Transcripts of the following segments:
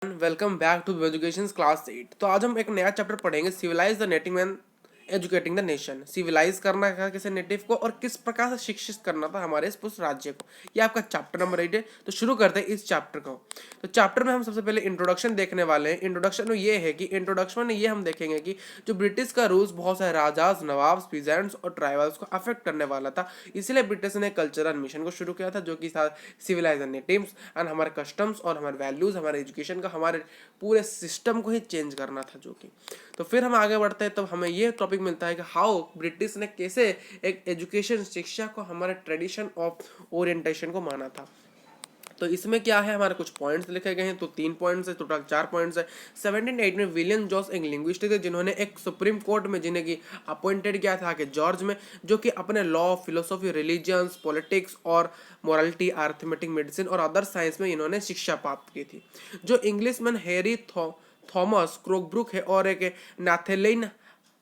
Welcome back to education class 8। तो आज हम एक नया चैप्टर पढ़ेंगे, civilise the native man educating the nation. Civilise करना था किसी नेटिव को और किस प्रकार से शिक्षित करना था हमारे इस राज्य को। ये आपका चैप्टर नंबर 8 है। तो शुरू करते हैं इस चैप्टर को। तो चैप्टर में हम सबसे पहले इंट्रोडक्शन देखने वाले हैं। इंट्रोडक्शन में ये है कि इंट्रोडक्शन में ये हम देखेंगे कि जो ब्रिटिश का रूल्स बहुत सारे राजाज, नवाब्स, पीजेंट्स और ट्राइबल्स को अफेक्ट करने वाला था। इसलिए ब्रिटिश ने कल्चरल मिशन को शुरू किया था, जो कि था सिविलाइज द नेटिव्स एंड हमारे कस्टम्स और हमारे वैल्यूज, हमारे एजुकेशन का, हमारे पूरे सिस्टम को ही चेंज करना था। जो कि तो फिर हम आगे बढ़ते हैं, तब हमें ये टॉपिक मिलता है कि हाउ ब्रिटिश ने कैसे एक एजुकेशन, शिक्षा को हमारे ट्रेडिशन ऑफ ओरिएंटेशन को माना था। तो इसमें क्या है, हमारे कुछ पॉइंट्स लिखे गए हैं। तो 3 पॉइंट्स है, टोटल 4 पॉइंट्स है। 1708 में विलियम जॉस एक लिंग्विस्ट थे, जिन्होंने एक सुप्रीम कोर्ट में जिन्हें की अपॉइंटेड किया था कि जॉर्ज में, जो कि अपने लॉ, फिलोसॉफी, रिलीजियंस, पॉलिटिक्स और मोरालिटी, अर्थमेटिक, मेडिसिन और अदर साइंस में इन्होंने शिक्षा प्राप्त की थी। जो इंग्लिशमैन हैरी थॉमस क्रोकब्रुक है और एक नाथेलिन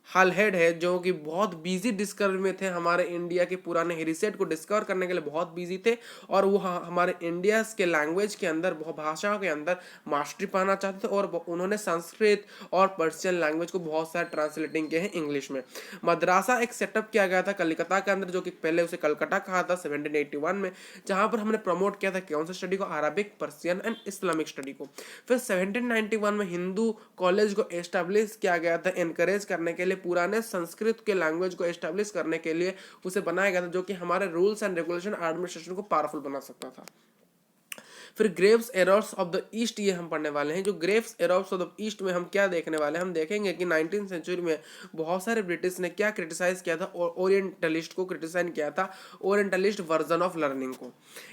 हालहेड है, जो कि बहुत बिजी डिस्कवरी में थे। हमारे इंडिया के पुराने हेरिटेज को डिस्कवर करने के लिए बहुत बिजी थे और वो हमारे इंडिया के लैंग्वेज के अंदर, भाषाओं के अंदर मास्टरी पाना चाहते थे। और उन्होंने संस्कृत और पर्शियन लैंग्वेज को बहुत सारे ट्रांसलेटिंग किए हैं इंग्लिश में। मद्रासा एक सेटअप किया गया था कलकत्ता के अंदर, जो कि पहले उसे कलकत्ता कहा था 1781 में, जहां पर हमने प्रमोट किया था कौन सा स्टडी को, Arabic, Persian and Islamic study को। फिर 1791 में हिंदू कॉलेज को एस्टेब्लिश किया गया था, एनकरेज करने के लिए, पुराने संस्कृत के लैंग्वेज को एस्टेब्लिश करने के लिए उसे बनाया गया था, जो कि हमारे रूल्स एंड रेगुलेशन एडमिनिस्ट्रेशन को पावरफुल बना सकता था। फिर Graves errors of the east, ये हम पढ़ने वाले हैं। जो Graves errors of the east में हम क्या देखने वाले हैं, हम देखेंगे कि 19th सेंचुरी में बहुत सारे ब्रिटिश ने क्या क्रिटिसाइज किया था, ओरिएंटलिस्ट को क्रिटिसाइज किया था, ओरिएंटलिस्ट वर्जन ऑफ लर्निंग को।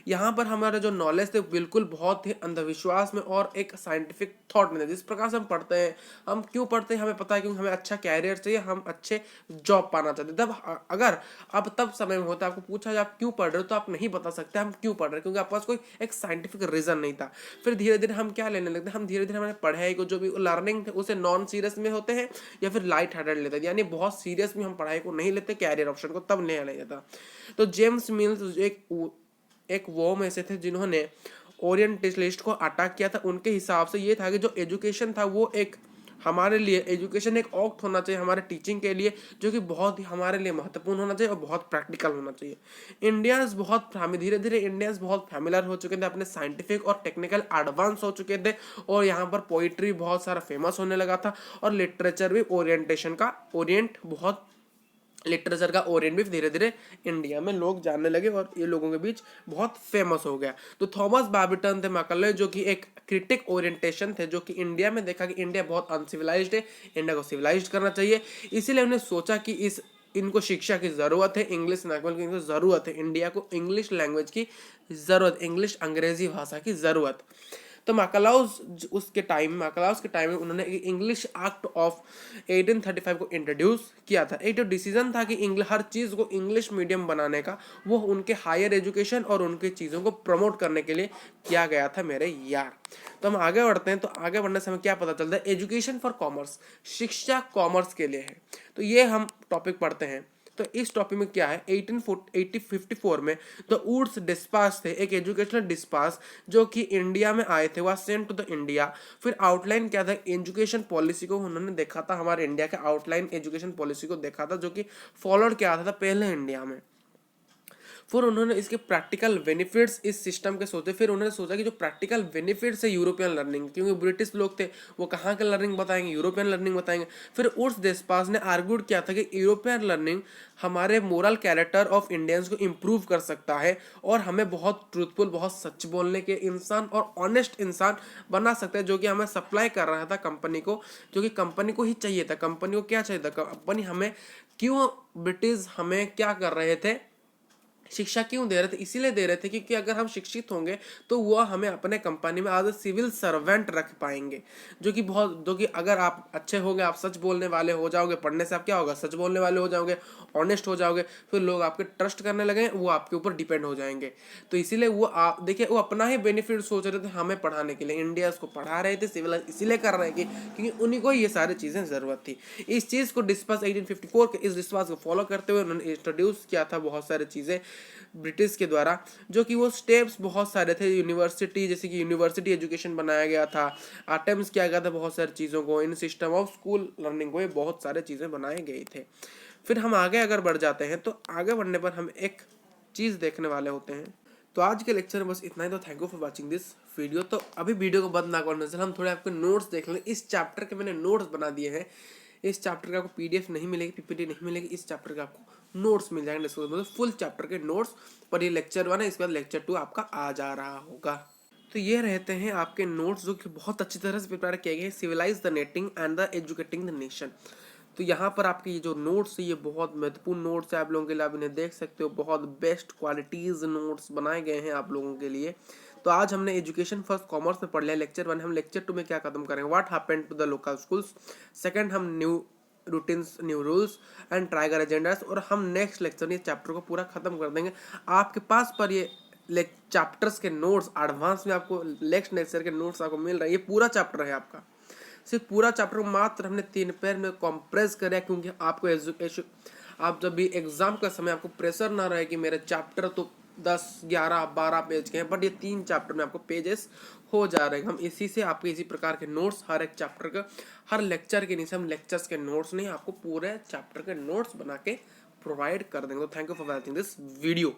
यहाँ पर हमारे जो नॉलेज थे बिल्कुल बहुत ही अंधविश्वास में और एक साइंटिफिक थॉट में थे। जिस प्रकार से हम पढ़ते हैं, हम क्यों पढ़ते हैं हमें पता है, क्योंकि हमें अच्छा कैरियर चाहिए, हम अच्छे जॉब पाना चाहते हैं। तब अगर अब तब समय में होता है, आपको पूछा जाए आप क्यों पढ़ रहे हो, तो आप नहीं बता सकते हम क्यों पढ़ रहे हैं, क्योंकि आपके पास कोई एक साइंटिफिक रीजन नहीं था। फिर धीरे धीरे हम क्या लेने लगते हैं, हम धीरे धीरे हमारे पढ़ाई को, जो भी लर्निंग थे, उसे नॉन सीरियस में होते हैं या फिर लाइट हार्टेड लेते हैं, यानी बहुत सीरियस में हम पढ़ाई को नहीं लेते, कैरियर ऑप्शन को तब नहीं लिया जाता। तो जेम्स मिल्स एक वो में से थे जिन्होंने ओरिएंटलिस्ट को अटैक किया था। उनके हिसाब से ये था कि जो एजुकेशन था वो एक हमारे लिए, एजुकेशन एक ऑक्ट होना चाहिए हमारे टीचिंग के लिए, जो कि बहुत ही हमारे लिए महत्वपूर्ण होना चाहिए और बहुत प्रैक्टिकल होना चाहिए। इंडियंस बहुत धीरे धीरे इंडियंस बहुत फैमिलियर हो चुके थे, अपने साइंटिफिक और टेक्निकल एडवांस हो चुके थे, और यहाँ पर पोइट्री बहुत सारा फेमस होने लगा था, और लिटरेचर भी लिटरेचर का ओरिएंट भी धीरे धीरे इंडिया में लोग जानने लगे और ये लोगों के बीच बहुत फेमस हो गया। तो थॉमस बार्बिटन थे मैकले, जो कि एक क्रिटिक ओरिएंटेशन थे, जो कि इंडिया में देखा कि इंडिया बहुत अनसिविलाइज्ड है, इंडिया को सिविलाइज्ड करना चाहिए। इसीलिए उन्हें सोचा कि इनको शिक्षा की जरूरत है, इंग्लिश लैंग्वेज की इनको जरूरत है, इंडिया को इंग्लिश लैंग्वेज की जरूरत, इंग्लिश अंग्रेजी भाषा की जरूरत। तो मैकलाउस के टाइम में उन्होंने इंग्लिश एक्ट ऑफ 1835 को इंट्रोड्यूस किया था। एक जो डिसीजन था कि हर चीज़ को इंग्लिश मीडियम बनाने का, वो उनके हायर एजुकेशन और उनके चीज़ों को प्रमोट करने के लिए किया गया था मेरे यार। तो हम आगे बढ़ते हैं। तो आगे बढ़ने से हमें क्या पता चलता है, एजुकेशन फॉर कॉमर्स, शिक्षा कॉमर्स के लिए है। तो ये हम टॉपिक पढ़ते हैं। तो इस टॉपिक में क्या है, 1854 में द वुड्स डिस्पाच थे, एक एजुकेशनल डिस्पाच जो कि इंडिया में आए थे, वह सेंट टू द इंडिया। फिर आउटलाइन क्या था, एजुकेशन पॉलिसी को उन्होंने देखा था, हमारे इंडिया के आउटलाइन एजुकेशन पॉलिसी को देखा था, जो कि फॉलोड किया था पहले इंडिया में। फिर उन्होंने इसके प्रैक्टिकल बेनिफिट्स इस सिस्टम के सोचे। फिर उन्होंने सोचा कि जो प्रैक्टिकल बेनिफिट्स है यूरोपियन लर्निंग, क्योंकि ब्रिटिश लोग थे, वो कहाँ के लर्निंग बताएंगे, यूरोपियन लर्निंग बताएंगे। फिर उर्स देशपास ने आर्ग्यूड किया था कि यूरोपियन लर्निंग हमारे मोरल कैरेक्टर ऑफ इंडियंस को इम्प्रूव कर सकता है और हमें बहुत ट्रूथफुल, बहुत सच बोलने के इंसान और ऑनेस्ट इंसान बना सकता है, जो कि हमें सप्लाई कर रहा था कंपनी को, जो कि कंपनी को ही चाहिए था। कंपनी को क्या चाहिए था, कंपनी हमें क्यों, ब्रिटिश हमें क्या कर रहे थे, शिक्षा क्यों दे रहे थे, इसीलिए दे रहे थे क्योंकि अगर हम शिक्षित होंगे तो वह हमें अपने कंपनी में एज ए सिविल सर्वेंट रख पाएंगे, जो कि अगर आप अच्छे होंगे, आप सच बोलने वाले हो जाओगे, पढ़ने से आप क्या होगा, सच बोलने वाले हो जाओगे, ऑनेस्ट हो जाओगे, फिर लोग आपके ट्रस्ट करने लगे, वो आपके ऊपर डिपेंड हो जाएंगे। तो इसीलिए वो आप देखिए, वो अपना ही बेनिफिट सोच रहे थे हमें पढ़ाने के लिए, इंडिया को पढ़ा रहे थे, सिविल इसीलिए कर रहे हैं क्योंकि उन्हीं को ये सारी चीज़ें ज़रूरत थी। इस चीज़ को डिस्पाच 1854 के इस डिस्पाच को फॉलो करते हुए उन्होंने इंट्रोड्यूस किया था बहुत सारी चीज़ें, ब्रिटिश के द्वारा, जो कि वो स्टेप्स बहुत सारे थे। यूनिवर्सिटी, जैसे कि यूनिवर्सिटी एजुकेशन बनाया गया था, अटेम्प्ट किया गया था बहुत सारी चीज़ों को, इन सिस्टम ऑफ स्कूल लर्निंग को, ये बहुत सारे चीज़ें बनाए गए थे। फिर हम आगे अगर बढ़ जाते हैं तो आगे बढ़ने पर हम एक चीज़ देखने वाले होते हैं। तो आज के लेक्चर में बस इतना ही। तो thank you for watching this video. तो अभी वीडियो को बंद ना करने से हम थोड़े आपको नोट्स देख लें। इस चैप्टर के मैंने नोट्स बना दिए हैं। इस चैप्टर का आपको पीडीएफ नहीं मिलेगी, पीपीटी नहीं मिलेगी, इस चैप्टर का आपको नोट्स मिल जाएंगे, मतलब फुल चैप्टर के नोट्स। पर ये लेक्चर 1 है, इसके बाद लेक्चर 2 आपका आ जा रहा होगा। तो ये रहते हैं आपके नोट्स, जो कि बहुत अच्छी तरह से प्रिपेयर किए गए हैं। Civilise the netting and the educating the nation. तो यहाँ पर आपके ये जो नोट्स है, ये बहुत महत्वपूर्ण नोट्स है आप लोगों के लिए। आप इन्हें देख सकते हो, बहुत बेस्ट क्वालिटीज़ नोट्स बनाए गए हैं आप लोगों के लिए। तो आज हमने एजुकेशन फर्स्ट कॉमर्स में पढ़ लिया लेक्चर 1। हम लेक्चर 2 में क्या खत्म करेंगे, what happened to the local schools. Second, हम new routines, new rules and trigger agendas. और हम नेक्स्ट लेक्चर में चैप्टर को पूरा खत्म कर देंगे। आपके पास पर ये चैप्टर्स के नोट्स एडवांस में आपको नेक्स्ट लेक्चर के नोट्स आपको मिल रहे हैं। ये पूरा चैप्टर है आपका, सिर्फ पूरा चैप्टर मात्र हमने 3 पैर में कॉम्प्रेस करा, क्योंकि आपको आप जब भी एग्जाम का समय आपको प्रेशर ना रहे कि मेरे चैप्टर तो 10, 11, 12 पेज के हैं, बट ये 3 चैप्टर में आपको पेजेस हो जा रहे हैं। हम इसी से आपके इसी प्रकार के नोट्स हर एक चैप्टर का, हर लेक्चर के नीचे हम लेक्चर्स के नोट्स नहीं, आपको पूरे चैप्टर के नोट्स बना के प्रोवाइड कर देंगे। तो thank you for watching this video.